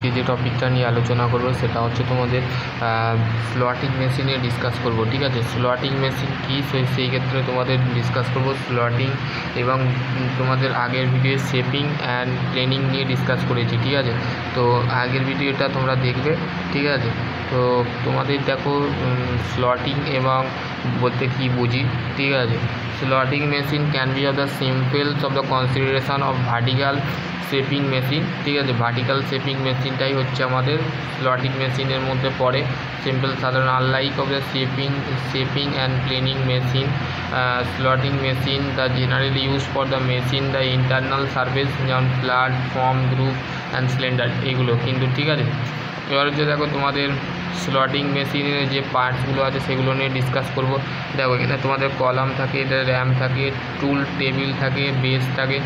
যে টপিকটা নিয়ে আলোচনা করব সেটা হচ্ছে তোমাদের স্লটিং মেশিন নিয়ে ডিসকাস করব। ঠিক আছে, স্লটিং মেশিন কী সেই ক্ষেত্রে তোমাদের ডিসকাস করব স্লটিং, এবং তোমাদের আগের ভিডিও শেপিং অ্যান্ড প্লেনিং নিয়ে ডিসকাস করেছি। ঠিক আছে, তো আগের ভিডিওটা তোমরা দেখবে। ঠিক আছে, তো তোমাদের দেখো স্লটিং এবং বলতে কী বুঝি। ঠিক আছে, slotting machine can be of the simples of the consideration of vertical shaping machine. ঠিক আছে, ভার্টিক্যাল শেপিং মেশিনটাই হচ্ছে আমাদের স্লটিং মেশিনের মধ্যে পড়ে। সিম্পল সাধারণ unlike of the shaping and planing machine, slotting machine the generally use for the machine the internal surface, যেমন flat, form, group and cylinder এইগুলো কিন্তু। ঠিক আছে, এবার হচ্ছে দেখো তোমাদের স্লটিং মেশিনের যে পার্টসগুলো আছে সেগুলো নিয়ে ডিসকাস করব। দেখো এখানে তোমাদের কলাম থাকে, এটা র্যাম থাকে, টুল টেবিল থাকে, বেস থাকে,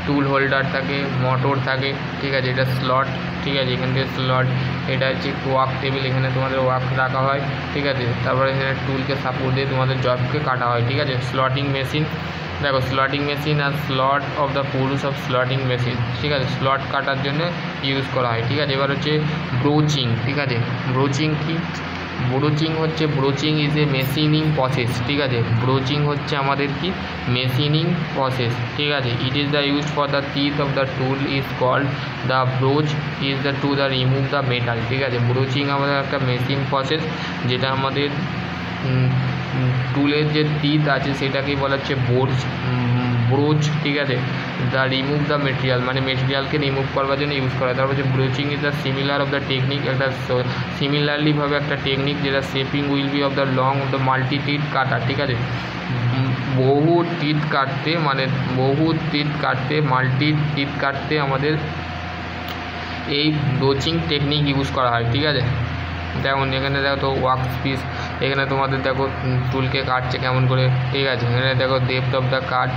টুল হোল্ডার থাকে, মোটর থাকে। ঠিক আছে, এটা স্লট। ঠিক আছে, এখান থেকে স্লট, এটা হচ্ছে ওয়ার্ক টেবিল, এখানে তোমাদের ওয়ার্ক রাখা হয়। ঠিক আছে, তারপরে এখানে টুলকে সাপোর্ট দিয়ে তোমাদের জবকে কাটা হয়। ঠিক আছে, স্লটিং মেশিন। দেখো স্লটিং মেশিন আর slot of the pulls of slotting machine. ঠিক আছে, স্লট কাটার জন্য ইউজ করা হয়। ঠিক আছে, এবার হচ্ছে ব্রোচিং। ঠিক আছে, ব্রোচিং কি? ব্রোচিং হচ্ছে, broaching is a machining process. ঠিক আছে, ব্রোচিং হচ্ছে আমাদের কি মেশিনিং প্রসেস। ঠিক আছে, it is the use for the teeth of the tool is called the broach is the to the remove the metal. ঠিক আছে, ব্রোচিং আমাদের একটা মেশিন প্রসেস, যেটা আমাদের টুলের যে টিথ আছে সেটাকেই বলা হচ্ছে ব্রোচ। ঠিক আছে, দ্য রিমুভ দ্য মেটেরিয়াল, মানে মেটেরিয়ালকে রিমুভ করবার জন্য ইউজ করা হয়। তারপর হচ্ছে broaching is the similar of the technique, একটা সিমিলারলিভাবে একটা টেকনিক যেটা shaping will be of the long of the multi teeth কাটা। ঠিক আছে, বহু টিথ কাটতে, মানে বহু টিথ কাটতে, মাল্টি টিথ কাটতে আমাদের এই ব্রোচিং টেকনিক ইউজ করা হয়। ঠিক আছে, যেমন এখানে দেখো তো ওয়ার্ক পিস, এখানে তোমাদের দেখো টুলকে কাটছে কেমন করে। ঠিক আছে, এখানে দেখো ডেপথ অফ দ্য কাট,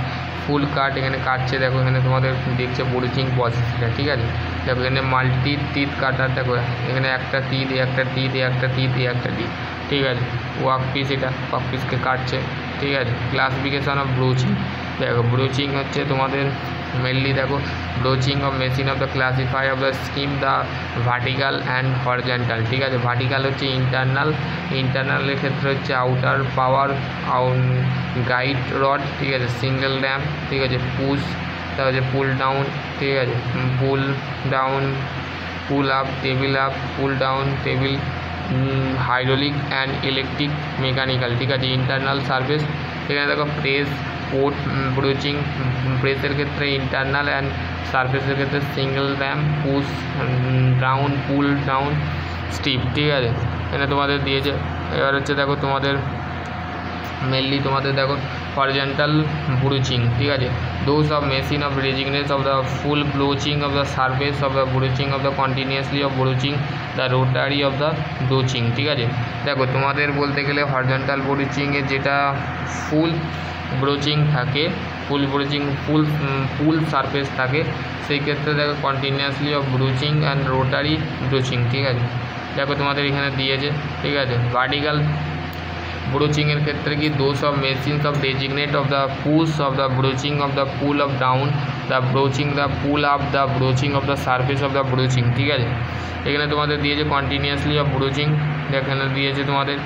ফুল কাট এখানে কাটছে। দেখো এখানে তোমাদের দেখছে ব্রোচিং প্রসেসটা। ঠিক আছে, দেখো এখানে মাল্টি টিথ কাটার, দেখো এখানে একটা টিথ, একটা টিথ, একটা টিথ, একটা টিথ। ঠিক আছে, ওয়ার্ক পিস, এটা ওয়ার্ক পিসকে কাটছে। ঠিক আছে, ক্লাসিফিকেশন অফ ব্রোচিং। দেখো ব্রোচিং হচ্ছে তোমাদের মেনলি দেখো broaching of machine of the classify of the scheme the vertical and horizontal. ঠিক আছে, ভার্টিক্যাল হচ্ছে ইন্টারনালের ক্ষেত্রে হচ্ছে আউটার পাওয়ার গাইড রড। ঠিক আছে, সিঙ্গেল র্যাম। ঠিক আছে, পুশ, তারপর হচ্ছে পুল ডাউন। ঠিক আছে, pull down, pull up, table up, pull down, table, hydraulic and electric, mechanical. ঠিক আছে, ইন্টারনাল সার্ভিস, এখানে দেখো প্রেস, পোর্ট, ব্রোচিং, প্রেসের ক্ষেত্রে ইন্টারনাল অ্যান্ড সার্ফেসের ক্ষেত্রে single ram, push down, pull down, steep. ঠিক আছে, এখানে তোমাদের দিয়েছে। এবার হচ্ছে দেখো তোমাদের মেনলি তোমাদের দেখো হরিজন্টাল ব্রোচিং। ঠিক আছে, those of machine of resigns of the full broaching of the surface of the broaching of the continuously of broaching the rotary of the broaching. ঠিক আছে, দেখো তোমাদের বলতে গেলে হরিজন্টাল ব্রোচিংয়ে যেটা ফুল ব্রোচিং থাকে, ফুল ব্রোচিং, ফুল সারফেস থাকে, সেই ক্ষেত্রে দেখো continuously of broaching and rotary broaching. ঠিক আছে, দেখো তোমাদের এখানে দিয়েছে। ঠিক আছে, ভার্টিক্যাল ব্রোচিংয়ের ক্ষেত্রে কি those of machines of designate of the push of the broaching of the pull of down the broaching the pull up the broaching of the surface of the broaching. ঠিক আছে, এখানে তোমাদের দিয়েছে কন্টিনিউয়াসলি অফ ব্রোচিং, এখানে দিয়েছে তোমাদের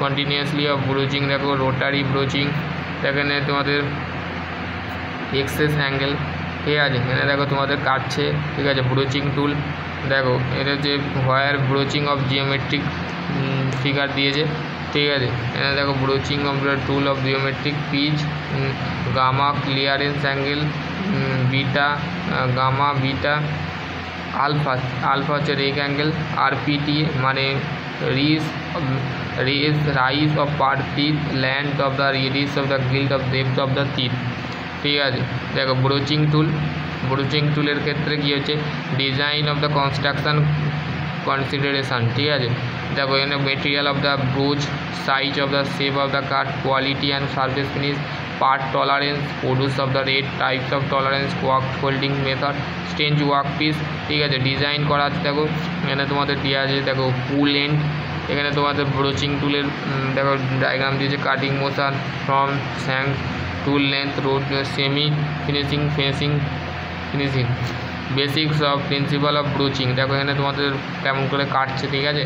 continuously of broaching. দেখো rotary broaching, এখানে তোমাদের এক্সেস অ্যাঙ্গেল। ঠিক আছে, এখানে দেখো তোমাদের কাটছে। ঠিক আছে, ব্রোচিং টুল, দেখো এটা হচ্ছে where broaching of geometric figure দিয়েছে। ঠিক আছে, এখানে দেখো broaching of the tool of geometric pitch, gamma, clearance angle, beta, gamma, beta, alpha, alpha হচ্ছে রেক অ্যাঙ্গেল, আরপিটি মানে rise of per teeth, length of the radius of the guild of depth of the teeth. ঠিক আছে, দেখো broaching টুল, broaching টুলের ক্ষেত্রে কী হচ্ছে design of the construction কনসিডারেশান। ঠিক আছে, দেখো এখানে material of the ব্রোচ, size of the shape of the cut, quality and surface finish, part tolerance, produce of the rate, types of tolerance, work holding method, স্টেঞ্জ work piece. ঠিক আছে, design করা আছে। দেখো এখানে তোমাদের দেওয়া আছে, দেখো পুল এন্ড, এখানে তোমাদের ব্রোচিং টুলের দেখো ডায়াগ্রাম দিয়েছে, cutting motion from shank, tool length, rod, semi finishing, finishing. Basics of principle of broaching, দেখো এখানে তোমাদের কেমন করে কাটছে, ঠিক আছে।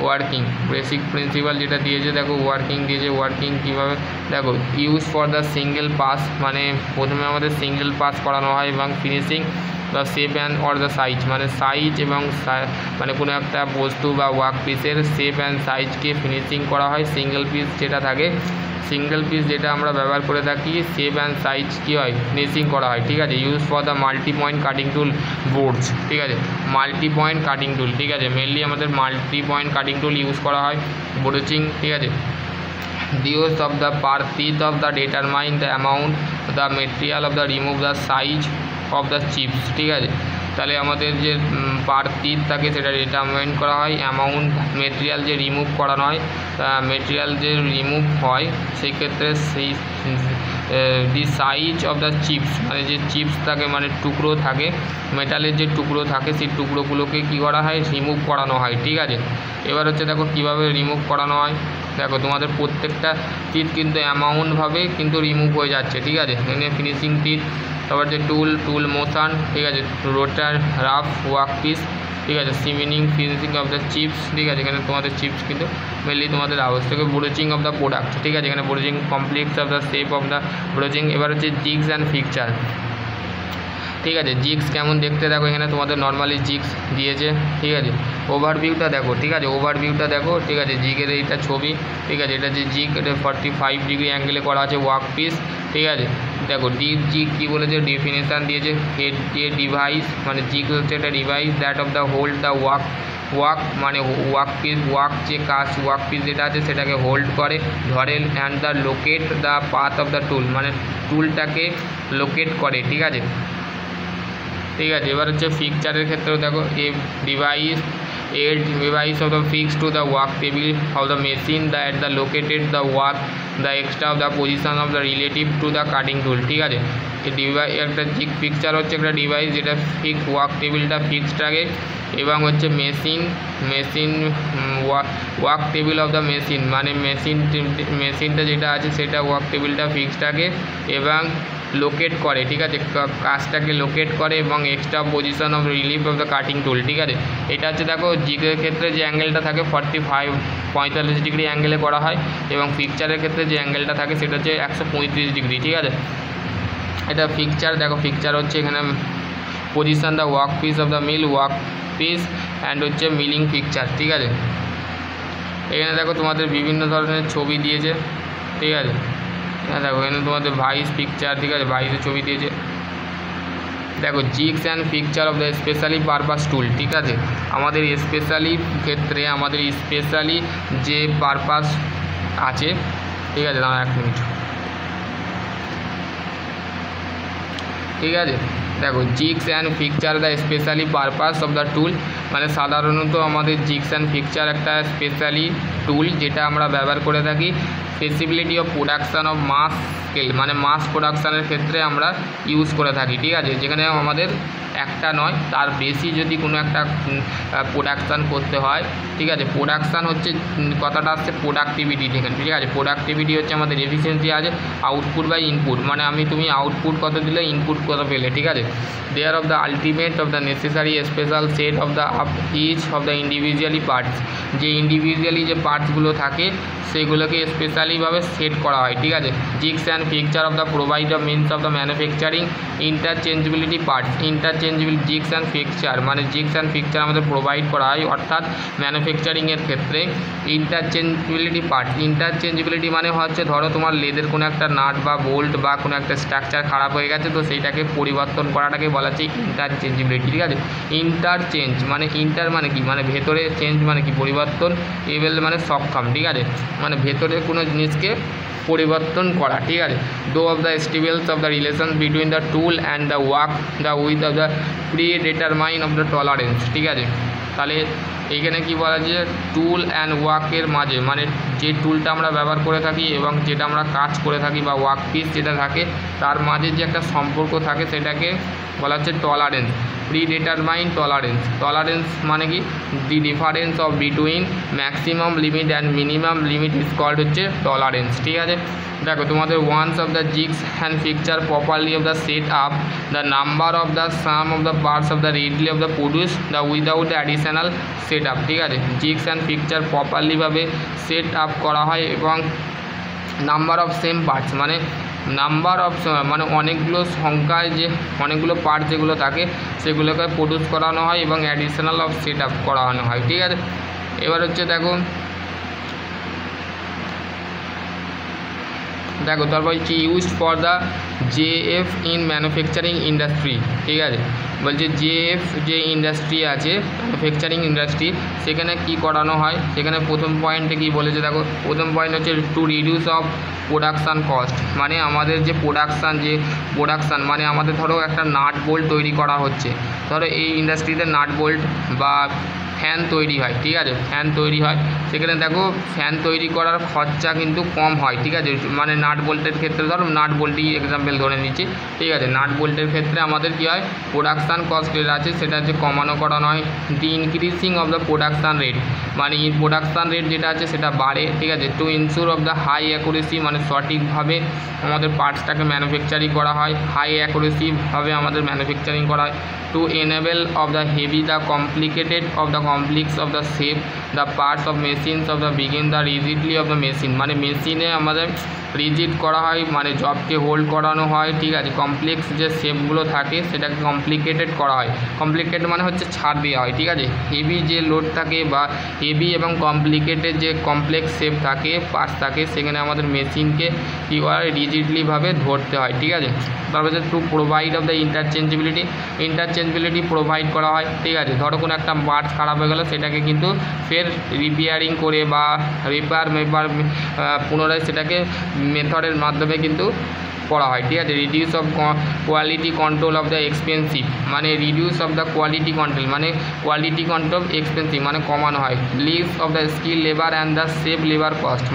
ওয়ার্কিং, বেসিক প্রিন্সিপাল যেটা দিয়েছে দেখো, ওয়ার্কিং দিয়েছে, ওয়ার্কিং কীভাবে দেখো, use for the single pass, মানে প্রথমে আমাদের সিঙ্গেল পাস করানো হয়, এবং finishing the shape and or the size, মানে সাইজ এবং মানে কোনো একটা বস্তু বা ওয়ার্ক পিসের শেপ অ্যান্ড সাইজকে ফিনিশিং করা হয়। সিঙ্গেল পিস যেটা থাকে, সিঙ্গেল পিস যেটা আমরা ব্যবহার করে থাকি, শেপ অ্যান্ড সাইজ কী হয়, ফিনিশিং করা হয়, ঠিক আছে। Use for the multi point cutting tool boards, ঠিক আছে, মাল্টি পয়েন্ট কাটিং টুল, ঠিক আছে, মেনলি আমাদের মাল্টি পয়েন্ট কাটিং টুল ইউজ করা হয় ব্রোচিং, ঠিক আছে। The use of the per piece of the determine the amount, the material of the remove the size of the chips, ঠিক আছে। তাহলে আমাদের যে পার পিস থাকে সেটা ডিটারমাইন করা হয়, অ্যামাউন্ট মেটেরিয়াল যে রিমুভ করানো হয়, মেটেরিয়াল যে রিমুভ হয় সেই ক্ষেত্রে সেই দি সাইজ অফ দ্য চিপস, মানে যে চিপস থাকে মানে টুকরো থাকে, মেটালের যে টুকরো থাকে সেই টুকরোগুলোকে কী করা হয়, রিমুভ করানো হয়, ঠিক আছে। এবার হচ্ছে দেখো কীভাবে রিমুভ করানো হয়, দেখো তোমাদের প্রত্যেকটা টিথ কিন্তু অ্যামাউন্টভাবে কিন্তু রিমুভ হয়ে যাচ্ছে, ঠিক আছে। এখানে ফিনিশিং টিথ, তারপর যে টুল মোশন, ঠিক আছে, রোটার রাফ ওয়ার্ক পিস, ঠিক আছে, সিমিনিং ফিনিশিং অফ দ্য চিপস, ঠিক আছে। এখানে তোমাদের চিপস কিন্তু মেনলি তোমাদের আবশ্যক, ব্রোচিং অফ দ্য প্রোডাক্ট, ঠিক আছে, এখানে broaching completes of the shape of the broaching. এবার হচ্ছে জিগস অ্যান্ড ফিকচার, ঠিক আছে। জিগস কেমন দেখতে দেখো, এখানে তোমাদের নর্মালি জিগস দিয়েছে, ঠিক আছে। ওভারভিউটা দেখো, ঠিক আছে, ওভারভিউটা দেখো, ঠিক আছে। জিগের এইটা ছবি, ঠিক আছে, এটা যে জিগ, এটা 45 ডিগ্রি অ্যাঙ্গেলে করা আছে ওয়ার্ক পিস, ঠিক আছে। দেখো জিগ কী বলেছে, ডেফিনেশান দিয়েছে, এ ডিভাইস, মানে জিগ হচ্ছে একটা device that of the hold the work মানে ওয়ার্ক পিস, যে কাজ ওয়ার্ক পিস যেটা আছে সেটাকে হোল্ড করে, ধরে, and the locate the path of the tool, মানে টুলটাকে লোকেট করে, ঠিক আছে, ঠিক আছে। এবার হচ্ছে ফিকচারের ক্ষেত্রেও দেখো, device of the fix to the work table of the machine that the located the work the extra of the position of the relative to the cutting tool, ঠিক আছে। একটা পিকচার হচ্ছে একটা ডিভাইস যেটা ফিক্স ওয়ার্ক টেবিলটা fixed থাকে, এবং হচ্ছে machine work table of the machine, মানে মেশিনটা যেটা আছে সেটা ওয়ার্ক টেবিলটা ফিক্সড থাকে এবং লোকেট করে, ঠিক আছে, কাজটাকে লোকেট করে, এবং extra position of relief of the cutting tool, ঠিক আছে। এটা হচ্ছে দেখো জিগের ক্ষেত্রে যে অ্যাঙ্গেলটা থাকে 45 ডিগ্রি অ্যাঙ্গেলে করা হয়, এবং পিকচারের ক্ষেত্রে যে অ্যাঙ্গেলটা থাকে সেটা হচ্ছে 135 ডিগ্রি, ঠিক আছে। এটা পিকচার দেখো, পিকচার হচ্ছে এখানে position the work piece of the mill work piece and হচ্ছে মিলিং পিকচার, ঠিক আছে। এখানে দেখো তোমাদের বিভিন্ন ধরনের ছবি দিয়েছে, ঠিক আছে। হ্যাঁ দেখো এখানে তোমাদের ভাইস পিকচার, ঠিক আছে, ভাইসের ছবি দিয়েছে। দেখো jigs and fixture of the specially purpose tool, ঠিক আছে। আমাদের স্পেশালি ক্ষেত্রে আমাদের স্পেশালি যে পারপাস আছে, ঠিক আছে, দাঁড়া 1 মিনিট, ঠিক আছে। দেখো jigs and fixture the specially purpose of the tool, মানে সাধারণত আমাদের জিগস অ্যান্ড পিকচার একটা স্পেশালি টুল যেটা আমরা ব্যবহার করে থাকি feasibility of production of mass scale, মানে মাস প্রোডাকশানের ক্ষেত্রে আমরা ইউজ করে থাকি, ঠিক আছে। যেখানে আমাদের একটা নয় তার বেশি যদি কোনো একটা প্রোডাকশান করতে হয়, ঠিক আছে। প্রোডাকশান হচ্ছে কথাটা আসছে প্রোডাক্টিভিটি থেকে, ঠিক আছে। প্রোডাক্টিভিটি হচ্ছে আমাদের এফিসিয়েন্সি আছে আউটপুট বাই ইনপুট, মানে তুমি আউটপুট কত দিলে ইনপুট কত পেলে, ঠিক আছে। There of the ultimate of the necessary special set of the each of the individually parts, যে ইন্ডিভিজুয়ালি যে পার্টসগুলো থাকে সেগুলোকে স্পেশালিভাবে সেট করা হয়, ঠিক আছে। Jigs and fixture of the provide of means of the manufacturing interchangeability parts, interchangeable jigsaw and picture, মানে জিগস অ্যান্ড পিকচার আমাদের প্রোভাইড করা হয়, অর্থাৎ ম্যানুফ্যাকচারিংয়ের ক্ষেত্রে ইন্টারচেঞ্জেবিলিটি পার্টস। ইন্টারচেঞ্জেবিলিটি মানে হচ্ছে ধরো তোমার লেদের কোনো একটা নাট বা বোল্ট বা কোনো একটা স্ট্রাকচার খারাপ হয়ে গেছে, তো সেইটাকে পরিবর্তন করাটাকে বলা হচ্ছে ইন্টারচেঞ্জেবিলিটি, ঠিক আছে। ইন্টারচেঞ্জ মানে ইন্টার মানে কি, মানে ভেতরে, চেঞ্জ মানে কি পরিবর্তন, এবেল মানে সক্ষম, ঠিক আছে, মানে ভেতরে কোনো জিনিসকে পরিবর্তন করা, ঠিক আছে। Though of the stables of the relation between the tool and the work the with of the predetermine of the tolerance, ঠিক আছে। তাহলে এইখানে কি বলা যায়, টুল অ্যান্ড ওয়ার্কের মাঝে, মানে যে টুলটা আমরা ব্যবহার করে থাকি এবং যেটা আমরা কাজ করে থাকি বা ওয়ার্ক পিস যেটা থাকে তার মাঝে যে একটা সম্পর্ক থাকে সেটাকে বলা হচ্ছে টলারেন্স। প্রিডিটারমাইন্ড টলারেন্স মানে কি the difference of between maximum limit and minimum limit is called হচ্ছে টলারেন্স। ঠিক আছে, দেখো তোমাদের once of the jigs and fixture properly of the set up the number of the same of the parts of the readily of the produce the without the additional set up. ঠিক আছে, jigs and fixture প্রপারলিভাবে set up করা হয় এবং number of same parts মানে number of মানে অনেকগুলো সংখ্যায় যে অনেকগুলো পার্ট যেগুলো থাকে সেগুলোকে প্রডিউস করানো হয় এবং অ্যাডিশনাল অফ সেট আপ করানো হয়। ঠিক আছে, এবার হচ্ছে দেখো তারপর হচ্ছে used for the JF in manufacturing industry. ঠিক আছে, বলছে জেএফ যে ইন্ডাস্ট্রি আছে ম্যানুফ্যাকচারিং ইন্ডাস্ট্রি সেখানে কি করানো হয়, সেখানে প্রথম পয়েন্টে কি বলেছে দেখো, প্রথম পয়েন্ট হচ্ছে to reduce of production cost, মানে আমাদের যে প্রোডাকশান মানে আমাদের ধরো একটা নাট বোল্ট তৈরি করা হচ্ছে, ধরো এই ইন্ডাস্ট্রিতে নাট বোল্ট বা ফ্যান তৈরি হয়। ঠিক আছে, ফ্যান তৈরি হয়, সেখানে দেখো ফ্যান তৈরি করার খরচা কিন্তু কম হয়। ঠিক আছে, মানে নাট বোল্টের ক্ষেত্রে ধরো নাট বোল্টই এক্সাম্পল ধরে নিচ্ছি। ঠিক আছে, নাট বোল্টের ক্ষেত্রে আমাদের কী হয়, প্রোডাকশান কস্ট যেটা আছে সেটা হচ্ছে করানো হয়। The increasing of the production rate মানে প্রোডাকশান রেট যেটা আছে সেটা বাড়ে। ঠিক আছে, to ensure of the high accuracy মানে সঠিকভাবে আমাদের পার্টসটাকে ম্যানুফ্যাকচারিং করা হয়, হাই অ্যাকুরেসিভাবে আমাদের ম্যানুফ্যাকচারিং করা হয়। To enable of the heavy the complicated of the complex of the shape the parts of machines of the begin the rigidly of the machine মানে মেশিনে আমাদের রিজিড করা হয় মানে জবকে হোল্ড করানো হয়। ঠিক আছে, কমপ্লেক্স যে শেপগুলো থাকে সেটাকে কমপ্লিকেটেড করা হয়, কমপ্লিকেটেড মানে হচ্ছে ছাড় দেওয়া হয়। ঠিক আছে, হেভি যে লোড থাকে বা হেভি এবং কমপ্লিকেটেড যে কমপ্লেক্স শেপ থাকে পার্টস থাকে সেখানে আমাদের মেশিনকে কী করা হয়, রিজিডলিভাবে ধরতে হয়। ঠিক আছে, তারপর হচ্ছে to provide of the interchangeability provide করা হয়। ঠিক আছে, ধরো কোনো একটা পার্টস খারাপ হয়ে গেলো সেটাকে কিন্তু ফের রিপেয়ারিং করে বা পুনরায় সেটাকে মেথডের মাধ্যমে কিন্তু করা হয়। ঠিক আছে, reduce of quality control of the expensive মানে reduce of the quality control মানে কোয়ালিটি কন্ট্রোল এক্সপেন্সিভ মানে কমানো হয়। Less of the skill labour and the save labour cost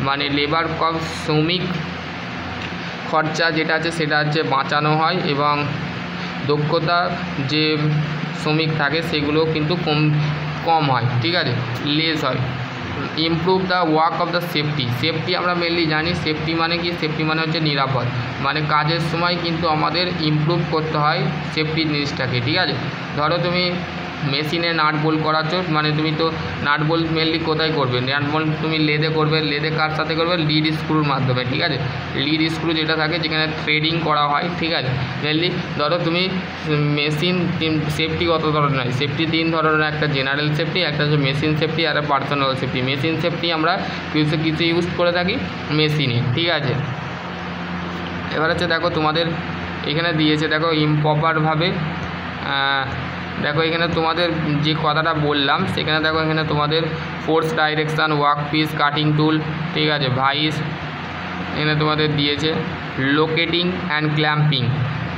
মানে লেবার কস্ট শ্রমিক খরচা যেটা আছে সেটা হচ্ছে বাঁচানো হয় এবং দক্ষতা যে শ্রমিক থাকে সেগুলো কিন্তু কম হয়। ঠিক আছে, লেস হয়। Improve the work of the safety আমরা মেনলি জানি সেফটি মানে কি, সেফটি মানে হচ্ছে নিরাপদ মানে কাজের সময় কিন্তু আমাদের ইমপ্রুভ করতে হয় সেফটি জিনিসটাকে। ঠিক আছে, ধরো তুমি মেশিনে নাট বোল্ট করাচ্ছ মানে তুমি তো নাট বোল্ট মেনলি কোথায় করবে, নাট বোল্ট তুমি লেদে করবে, লেদে কার সাথে করবে, লিড স্ক্রুর মাধ্যমে। ঠিক আছে, লিড স্ক্রু যেটা থাকে যেখানে থ্রেডিং করা হয়। ঠিক আছে, মেনলি ধরো তুমি মেশিন সেফটি কত ধরনের হয়, সেফটি তিন ধরনের, একটা জেনারেল সেফটি, একটা হচ্ছে মেশিন সেফটি আর পার্সোনাল সেফটি। মেশিন সেফটি আমরা কিছু ইউজ করে থাকি মেশিনে। ঠিক আছে, এবার হচ্ছে দেখো তোমাদের এখানে দিয়েছে দেখো ইমপ্রপারভাবে দেখো এখানে তোমাদের যে কথাটা বললাম সেখানে দেখো এখানে তোমাদের force direction work piece cutting tool. ঠিক আছে, ভাইস এখানে তোমাদের দিয়েছে লোকেটিং অ্যান্ড ক্ল্যাম্পিং।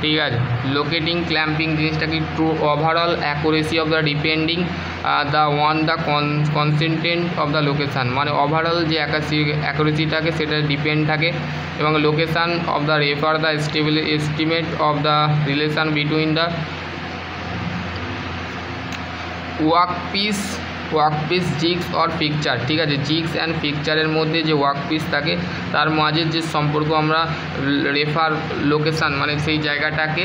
ঠিক আছে, লোকেটিং ক্ল্যাম্পিং জিনিসটা কি to overall accuracy of the depending the consistent of the location মানে ওভারঅল যে অ্যাকুরেসিটাকে সেটা ডিপেন্ড থাকে এবং location of the refer the estimate of the relation between the workpiece jigs or fixture. ঠিক আছে, জিগস অ্যান্ড পিকচারের মধ্যে যে ওয়ার্কপিস থাকে তার মাঝে যে সম্পর্ক আমরা রেফার লোকেশান মানে সেই জায়গাটাকে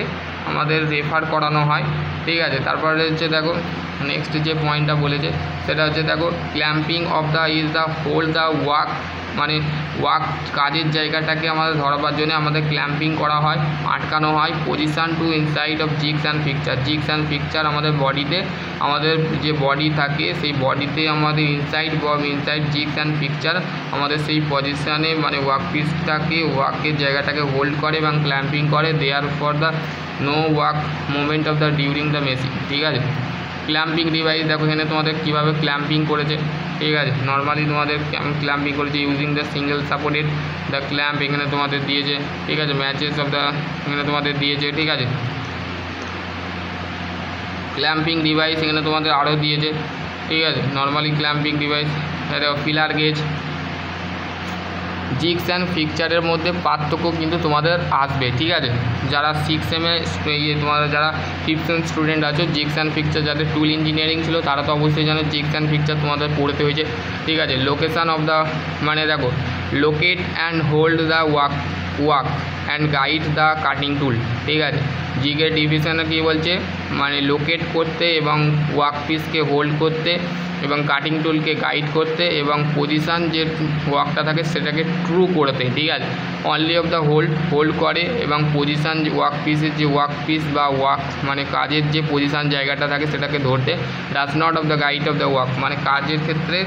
আমাদের রেফার করানো হয়। ঠিক আছে, তারপরে হচ্ছে দেখো নেক্সট যে পয়েন্টটা বলেছে সেটা হচ্ছে দেখো clamping of the is the hold the মানে কাজের জায়গাটাকে আমাদের ধরবার জন্য আমাদের ক্ল্যাম্পিং করা হয়, আটকানো হয়। Position to inside of jigs and picture আমাদের বডিতে আমাদের যে বডি থাকে সেই বডিতে আমাদের ইনসাইড জিগস অ্যান্ড পিকচার আমাদের সেই পজিশানে মানে ওয়ার্কপিসটাকে ওয়ার্কের জায়গাটাকে হোল্ড করে এবং ক্ল্যাম্পিং করে। There for the no work movement of the during the machine. ঠিক আছে, ক্ল্যাম্পিং ডিভাইস দেখো এখানে তোমাদের কীভাবে ক্ল্যাম্পিং করেছে। ঠিক আছে, নর্মালি তোমাদের ক্ল্যাম্পিং করেছে using the single supported the clamp এখানে তোমাদের দিয়েছে। ঠিক আছে, ম্যাচেস অফ দ্য এখানে তোমাদের দিয়েছে। ঠিক আছে, ক্ল্যাম্পিং ডিভাইস এখানে তোমাদের আরও দিয়েছে। ঠিক আছে, normally clamping device feeler gauge jigs and ফিকচারের মধ্যে পার্থক্য কিন্তু তোমাদের আসবে, ঠিক আছে। যারা 6 সেমে তোমাদের যারা 5th সেম স্টুডেন্ট আছো, জিগস অ্যান্ড ফিকচার যাদের টুল ইঞ্জিনিয়ারিং ছিল তারা তো অবশ্যই জানো জিগস অ্যান্ড ফিকচার তোমাদের পড়তে হয়েছে, ঠিক আছে। লোকেশান অফ দ্য মানে দেখো locate and hold the work and guide the cutting tool, ঠিক আছে। জিগের ডিভিশনে কী বলছে, মানে লোকেট করতে এবং ওয়ার্ক পিসকে হোল্ড করতে এবং কাটিং টুলকে গাইড করতে এবং পজিশান যে ওয়ার্কটা থাকে সেটাকে ট্রু করতে, ঠিক আছে। অনলি অফ দ্য হোল্ড করে এবং পজিশান ওয়ার্ক পিসের যে ওয়ার্ক পিস বা ওয়ার্ক মানে কাজের যে পজিশান জায়গাটা থাকে সেটাকে ধরতে। Does not of the guide of the work মানে কাজের ক্ষেত্রে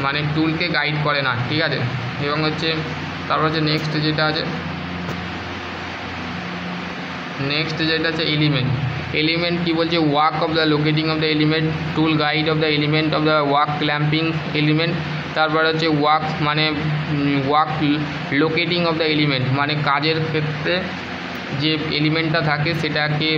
মানে টুলকে গাইড করে না, ঠিক আছে। এবং হচ্ছে তারপর হচ্ছে নেক্সট যেটা আছে এলিমেন্ট কী বলছে, work of the locating of the element, tool guide of the element of the work clamping element. তারপর হচ্ছে ওয়ার্ক মানে work locating of the element মানে কাজের ক্ষেত্রে যে এলিমেন্টটা থাকে সেটাকে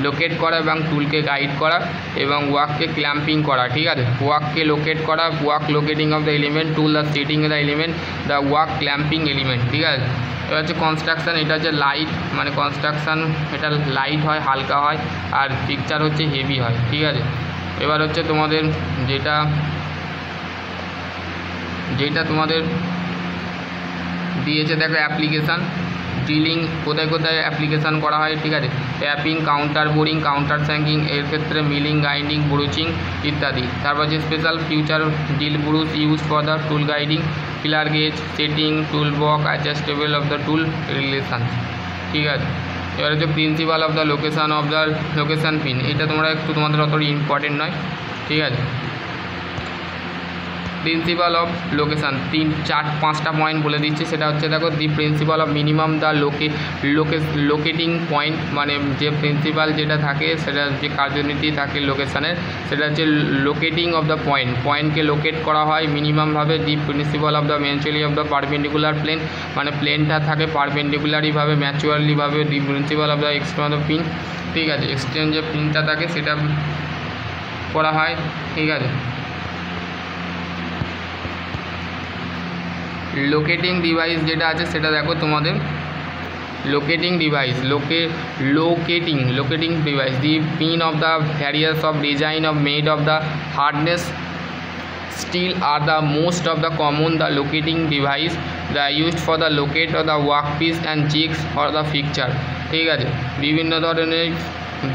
লোকেট করা এবং টুলকে গাইড করা এবং ওয়ার্ককে ক্ল্যাম্পিং করা, ঠিক আছে। ওয়ার্ককে লোকেট করা, work locating of the element, tool the setting of the element, the work clamping element, ঠিক আছে। এবার হচ্ছে কনস্ট্রাকশান, এটা হচ্ছে লাইট মানে কনস্ট্রাকশান এটা লাইট হয় হালকা হয় আর পিকচার হচ্ছে হেভি হয়, ঠিক আছে। এবার হচ্ছে তোমাদের যেটা তোমাদের দিয়েছে দেখো অ্যাপ্লিকেশান ড্রিলিং কোথায় কোথায় অ্যাপ্লিকেশান করা হয়, ঠিক আছে। Tapping, counter boring, counter sinking এর ক্ষেত্রে মিলিং, গাইডিং, ব্রুচিং ইত্যাদি। তারপর যে special fixture drill broach use for the tool guiding, feeler gauge, setting, tool block, adjustable of the tool relation, ঠিক আছে। এবার হচ্ছে principle of the location pin, এটা তোমরা একটু তোমাদের অত ইম্পর্টেন্ট নয়, ঠিক আছে। প্রিন্সিপাল অফ লোকেশান 3-4-5টা পয়েন্ট বলে দিচ্ছে, সেটা হচ্ছে দেখো the principle of minimum the locating point মানে যে প্রিন্সিপাল যেটা থাকে সেটা যে কার্যনীতি থাকে লোকেশানের সেটা হচ্ছে লোকেটিং অফ দ্য পয়েন্টকে লোকেট করা হয় মিনিমামভাবে। The principle of the mutually of the perpendicular plane মানে প্লেনটা থাকে পারপেন্ডিকুলারিভাবে ম্যাচুয়ালিভাবে। The principle of the extend of pin, ঠিক আছে, এক্সটেন্ড যে পিনটা থাকে সেটা করা হয়, ঠিক আছে। লোকেটিং ডিভাইস যেটা আছে সেটা দেখো তোমাদের locating device locating device the pin of the various of design of made of the hardness steel আর the most of the common the locating device the used for the locate of the work piece and jigs for the fixture, ঠিক আছে। বিভিন্ন ধরনের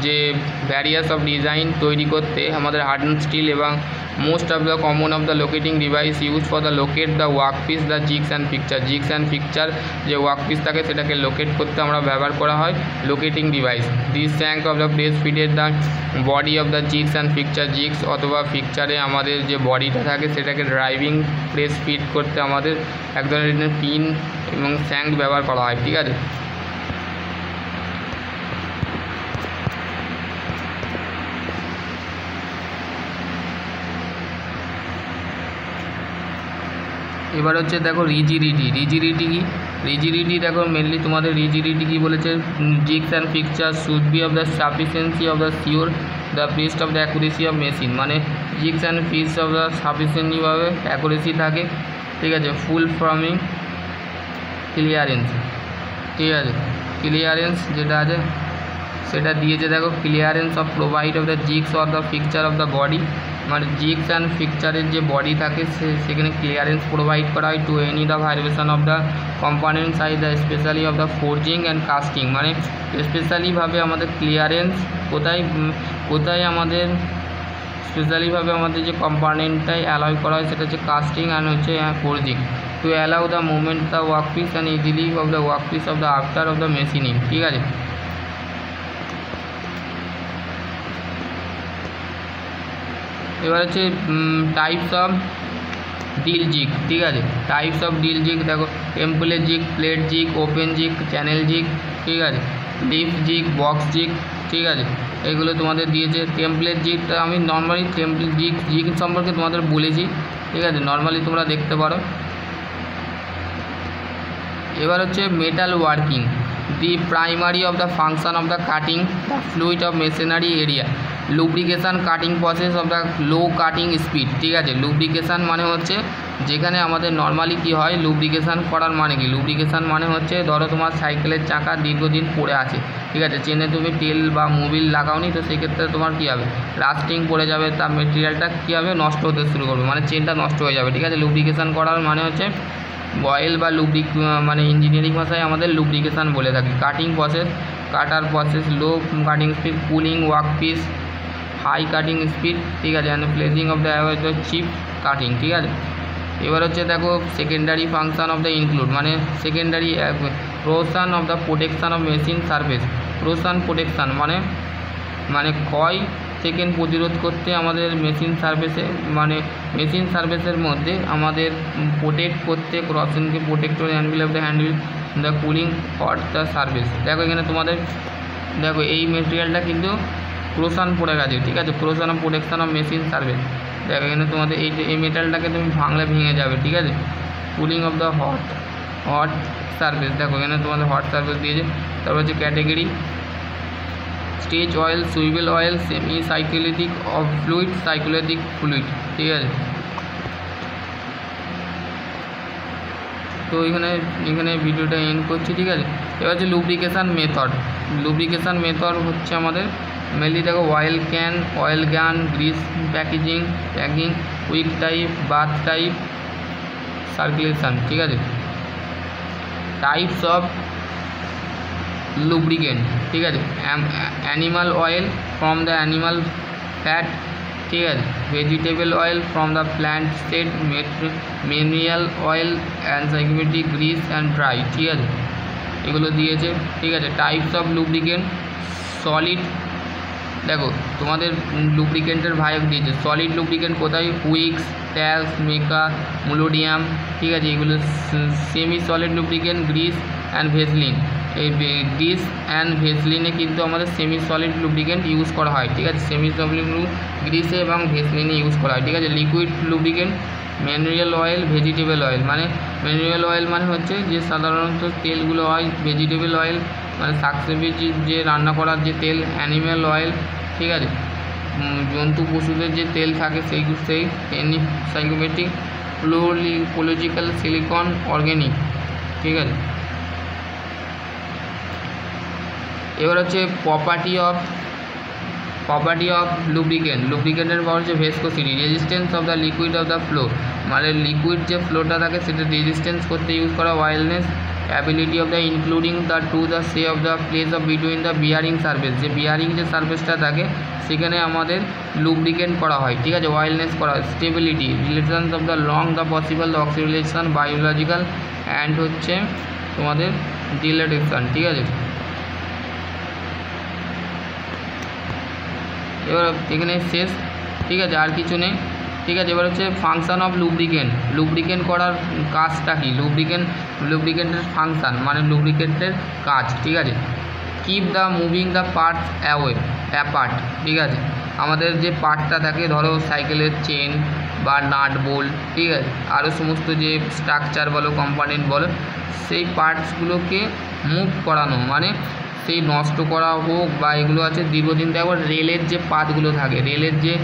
যে various of design তৈরি করতে আমাদের hardness steel এবং most of the common of the locating device use for the locate the work piece the jigs and picture যে ওয়ার্ক পিস থাকে সেটাকে লোকেট করতে আমরা ব্যবহার করা হয় locating device. This shank of the press fitted the body of the jigs and jigs অথবা পিকচারে আমাদের যে বডিটা থাকে সেটাকে ড্রাইভিং প্রেস ফিট করতে আমাদের এক ধরনের পিন এবং স্যাঙ্ক ব্যবহার করা হয়, ঠিক আছে। এবার হচ্ছে দেখো রিজিডিটি দেখো মেনলি তোমাদের রিজিডিটি কী বলেছে, jigs and fixture should be of the sufficiency of the sure the best of the accuracy of machine মানে jigs and piece of the সাফিসিয়েন্টলিভাবে অ্যাকুরেসি থাকে, ঠিক আছে। ফুল ফর্মিং ক্লিয়ারেন্স, ঠিক আছে, ক্লিয়ারেন্স যেটা আছে সেটা দিয়েছে দেখো clearance of provide of the jigsaw or the picture of the body মানে জিগস অ্যান্ড পিকচারের যে বডি থাকে সেখানে ক্লিয়ারেন্স প্রোভাইড করা হয় to any the vibration of the component size the specially of the forging and casting মানে স্পেশালিভাবে আমাদের clearance কোথায় আমাদের স্পেশালিভাবে আমাদের যে কম্পোনেন্টটাই অ্যালয় করা হয় সেটা হচ্ছে কাস্টিং অ্যান্ড হচ্ছে forging to allow the movement the work piece and easily of the work piece of the after of the machining, ঠিক আছে। এবার হচ্ছে টাইপস অফ ডিল জিগ, ঠিক আছে। টাইপস অফ ডিল জিগ দেখো টেম্পলেট জিগ, প্লেট জিগ, ওপেন জিগ, চ্যানেল জিগ, ঠিক আছে, লিফ জিগ, বক্স জিগ, ঠিক আছে, এগুলো তোমাদের দিয়েছে। টেম্পলেট জিগটা আমি নর্মালি টেম্পলেট জিগ সম্পর্কে তোমাদের বলেছি, ঠিক আছে, নর্মালি তোমরা দেখতে পারো। এবার হচ্ছে metal working the primary of the function of the cutting the fluid of machinery area lubrication cutting process of the low cutting speed, ঠিক আছে। লুব্রিকেশান মানে হচ্ছে যেখানে আমাদের নর্মালি কী হয়, লুব্রিকেশান করার মানে কি, লুব্রিকেশান মানে হচ্ছে ধরো তোমার সাইকেলের চাকা দীর্ঘদিন পড়ে আছে, ঠিক আছে, চেনে তুমি তেল বা মোবিল লাগাওনি, তো সেক্ষেত্রে তোমার কী হবে, রাস্টিং পড়ে যাবে, তার মেটেরিয়ালটা কী হবে, নষ্ট হতে শুরু করবে, মানে চেনটা নষ্ট হয়ে যাবে, ঠিক আছে। লুব্রিকেশান করার মানে হচ্ছে অয়েল বা মানে ইঞ্জিনিয়ারিং ভাষায় আমাদের লুব্রিকেশান বলে থাকি। Cutting process, cutter process, low cutting speed, cooling work piece, high cutting speed, ঠিক আছে, and placing of the chip cutting, ঠিক আছে। এবার হচ্ছে দেখো secondary function of the include, মানে secondary corrosion of the protection of machine surface. Corrosion protection মানে ক্ষয় থেকে প্রতিরোধ করতে আমাদের মেশিন সার্ভিসে, মানে মেশিন সার্ভিসের মধ্যে আমাদের প্রোটেক্ট করতে, ক্রসিংকে প্রোটেক্ট করে handbill of the handbill the cooling hot the service. দেখো এখানে তোমাদের দেখো এই মেটেরিয়ালটা কিন্তু ক্রোশন পড়ে গেছে, ঠিক আছে, corrosion of protection of machine service. দেখো এখানে তোমাদের এই মেটালটাকে তুমি ভাঙলে ভেঙে যাবে, ঠিক আছে। Cooling off the hot service, দেখো এখানে তোমাদের হট সার্ভিস দিয়েছে। তারপর হচ্ছে category, stage oil, swivel oil, semi cyclic of fluid, cyclic fluid, ঠিক আছে। তো এখানে ভিডিওটা এন্ড করছি, ঠিক আছে। এবার হচ্ছে লুব্রিকেশান মেথড। লুব্রিকেশান মেথড হচ্ছে আমাদের মেনলি দেখো oil gun, grease packing, wick type, bath type, circulation, ঠিক আছে। টাইপস অফ লুব্রিকেন্ট, ঠিক আছে, animal oil from the animal fat, ঠিক আছে, vegetable oil from the plant state, mineral oil, and synthetic grease and dry, ঠিক আছে, এগুলো দিয়েছে, ঠিক আছে। টাইপস অফ লুব্রিকেন্ট, সলিড, দেখো তোমাদের লুব্রিকেন্টের ভাগ দিয়েছে। সলিড লুব্রিকেন্ট কোথায়, উইক্স, ট্যালস, মেকা, মোলোডিয়াম, ঠিক আছে, এগুলো। Semi solid lubricant, Greece and Vaseline. এই গ্রিস অ্যান্ড ভেসলিনে কিন্তু আমাদের সেমি সলিড লুব্রিকেন্ট ইউজ করা হয়, ঠিক আছে, সেমি সলিড গ্রিসে এবং ভেসলিনে ইউজ করা হয়, ঠিক আছে। Liquid lubricant, mineral oil, vegetable oil, মানে মিনারেল অয়েল মানে হচ্ছে যে সাধারণত তেলগুলো হয়, ভেজিটেবল অয়েল মানে শাকসবজি যে রান্না করার যে তেল, অ্যানিম্যাল অয়েল, ঠিক আছে, জন্তু পশুদের যে তেল থাকে সেই সাইকোমেটিক, ফ্লোরিকোলজিক্যাল, সিলিকন, অর্গ্যানিক, ঠিক আছে। এবার হচ্ছে প্রপার্টি অফ লুব্রিকেন্টের পাওয়ার হচ্ছে viscosity, resistance of the liquid of the flow, মানে লিকুইড যে ফ্লোটা থাকে সেটা রেজিস্ট্যান্স করতে ইউজ করা, wildness, ability of the including the say of the place of between the bearing surface, যে বিয়ারিং যে সার্ফেসটা থাকে সেখানে আমাদের লুব্রিকেন্ট করা হয়, ঠিক আছে, ওয়াইল্ডনেস করা হয়, stability, relations of the long the possible the oxidation, biological and হচ্ছে তোমাদের ডিলেটেশন, ঠিক আছে। এবার এখানে শেষ, ঠিক আছে, আর কিছু নেই, ঠিক আছে। এবার হচ্ছে ফাংশান অফ লুব্রিকেন্ট করার কাজটা কি, লুব্রিকেন্টের ফাংশান মানে লুব্রিকেন্টের কাজ, ঠিক আছে। Keep the moving the parts apart, ঠিক আছে, আমাদের যে পার্টটা থাকে ধরো সাইকেলের চেন বা নাট বোল্ট, ঠিক আছে, আরও সমস্ত যে স্ট্রাকচার বলো, কম্পোনেন্ট বলো, সেই পার্টসগুলোকে মুভ করানো, মানে সেই নষ্ট করা হোক বা এগুলো আছে দীর্ঘদিন। দেখো রেলের যে পাতগুলো থাকে, রেলের যে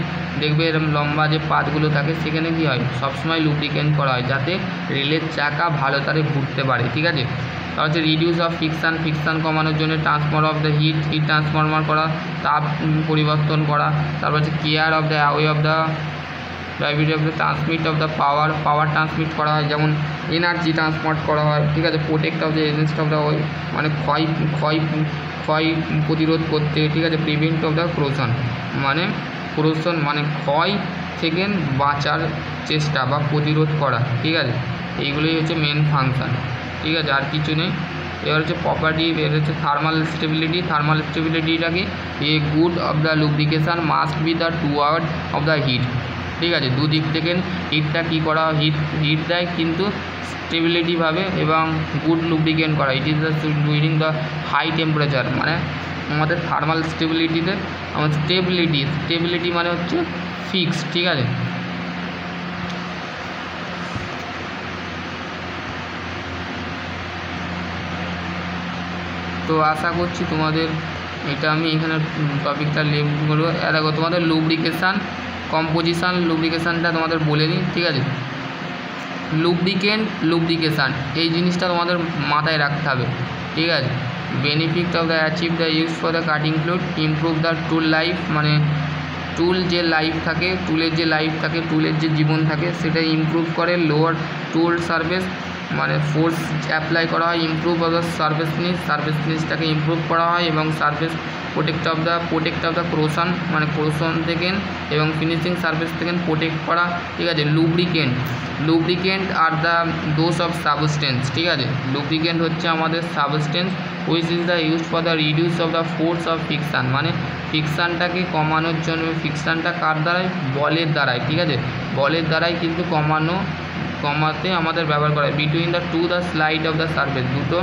দেখবে এরকম লম্বা যে পাতগুলো থাকে সেখানে কী হয়, সবসময় লুব্রিকেন্ট করা হয় যাতে রেলের চাকা ভালো তারে ঘুরতে পারে, ঠিক আছে। তার হচ্ছে রিডিউস অফ ফিকশান কমানোর জন্য transfer of the heat transformer করা, তাপ পরিবর্তন করা। তারপর হচ্ছে care of the away of the ড্রাইভিটি of the transmit of the power transmit করা হয়, যেমন এনার্জি ট্রান্সপোর্ট করা হয়, ঠিক আছে। Protect of the agency of the oil, মানে ক্ষয় প্রতিরোধ করতে, ঠিক আছে। প্রিভেন্ট অফ দ্য ক্রোশন মানে ক্ষয় থেকে বাঁচার চেষ্টা বা প্রতিরোধ করা, ঠিক আছে। এইগুলোই হচ্ছে মেন ফাংশান, ঠিক আছে, আর কিছু নেই। এবার হচ্ছে প্রপার্টি, এর হচ্ছে থার্মাল স্টেবিলিটিটাকে a good of the lubrication must be the toward of the heat, ঠিক আছে। দুদিক থেকে হিটটা কী করা, হিট দেয় কিন্তু স্টেবিলিটিভাবে এবং গুড লুব্রিকেন্ট করা, it is the during the high temperature, মানে আমাদের থার্মাল স্টেবিলিটিতে আমার স্টেবিলিটি মানে হচ্ছে ফিক্স, ঠিক আছে। তো আশা করছি তোমাদের এটা আমি এখানে টপিকটা লিভ করবো। দেখো তোমাদের লুব্রিকেশান কম্পোজিশান, লুব্রিকেশানটা তোমাদের বলে দিই, ঠিক আছে। লুব্রিকেশান এই জিনিসটা তোমাদের মাথায় রাখতে হবে, ঠিক আছে। Benefit of the achieve the use for the cutting fluid, improve the tool life, মানে টুল যে লাইফ থাকে, টুলের যে লাইফ থাকে, টুলের যে জীবন থাকে সেটা ইমপ্রুভ করে। লোয়ার টুল সার্ভিস, মানে ফোর্স অ্যাপ্লাই করা হয়। ইমপ্রুভ অফ দ্য সার্ভিসনেসটাকে ইমপ্রুভ করা হয় এবং সার্ভিস প্রোটেক্ট অফ দ্য ক্রোশন, মানে ক্রোশন থেকে এবং ফিনিশিং সার্ভিস থেকে প্রোটেক্ট করা, ঠিক আছে। Lubricant are the dose of substance, ঠিক আছে। লুব্রিকেন্ট হচ্ছে আমাদের substance which is the use for the reduce of the force of fiction, মানে ফিকশানটাকে কমানোর জন্য। ফিকশানটা কার দ্বারাই? বলের দ্বারাই, ঠিক আছে। বলের দ্বারাই কিন্তু কমাতে আমাদের ব্যবহার করা হয়। Between the the slide of the surface, দুটো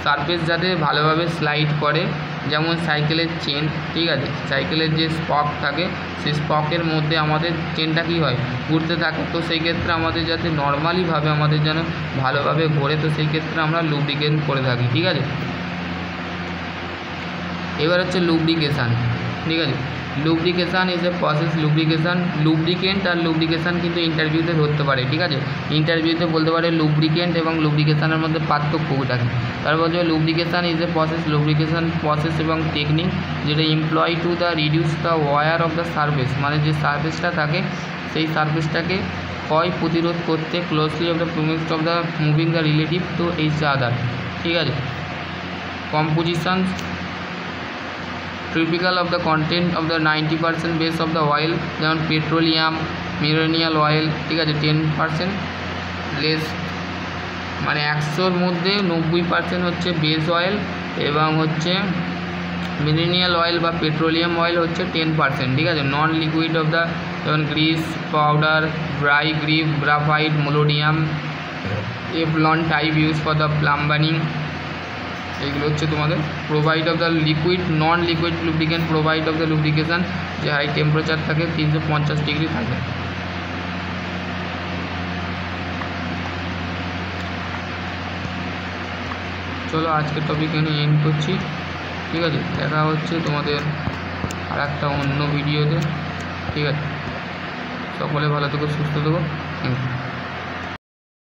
সারফেস যাতে ভালোভাবে স্লাইড করে, যেমন সাইকেলের চেন, ঠিক আছে। সাইকেলের যে স্পক থাকে সেই স্পকের মধ্যে আমাদের চেনটা কী হয়? ঘুরতে থাকে। তো সেই ক্ষেত্রে আমাদের যাতে নর্মালিভাবে আমাদের যেন ভালোভাবে ঘোরে, তো সেই ক্ষেত্রে আমরা লুব্রিকেন্ট করে থাকি, ঠিক আছে। এবার হচ্ছে লুব্রিকেশান, ঠিক আছে। লুব্রিকেশান ইজ এ প্রসেস। লুব্রিকেন্ট আর লুব্রিকেশান কিন্তু ইন্টারভিউতে ধরতে পারে, ঠিক আছে। ইন্টারভিউতে বলতে পারে লুব্রিকেন্ট এবং লুব্রিকেশানের মধ্যে পার্থক্যটা কী। তারপর হচ্ছে lubrication is a process, lubrication process এবং টেকনিক যেটা employ to the reduce the war of the surface, মানে যে সারফেসটা থাকে সেই সারফেসটাকে ক্ষয় প্রতিরোধ করতে। ক্লোজলি অফ দ্য প্রমিক্সড of the moving the relative to each other, ঠিক আছে। Composition typical of the content of the 90% base of the oil, যেমন পেট্রোলিয়াম, মিনারেল অয়েল, ঠিক আছে। 10% লেস, মানে 100-র মধ্যে 90% হচ্ছে বেস অয়েল এবং হচ্ছে মিনারেল অয়েল বা পেট্রোলিয়াম অয়েল হচ্ছে 10%, ঠিক আছে। নন লিকুইড অফ দ্য, যেমন grease powder, dry graphite, molybdenum, এভলন type use for the plumbing, এইগুলো হচ্ছে তোমাদের। Provide of the liquid, non liquid lubricant provide of the lubrication, যে হাই টেম্পারেচার থাকে 350 ডিগ্রি থাকে। চলো আজকের টপিক এখানে এন্ড করছি, ঠিক আছে। দেখা হচ্ছে তোমাদের আর একটা অন্য ভিডিওতে, ঠিক আছে। সকলে ভালো থেকো, সুস্থ থেকো, থ্যাংক ইউ।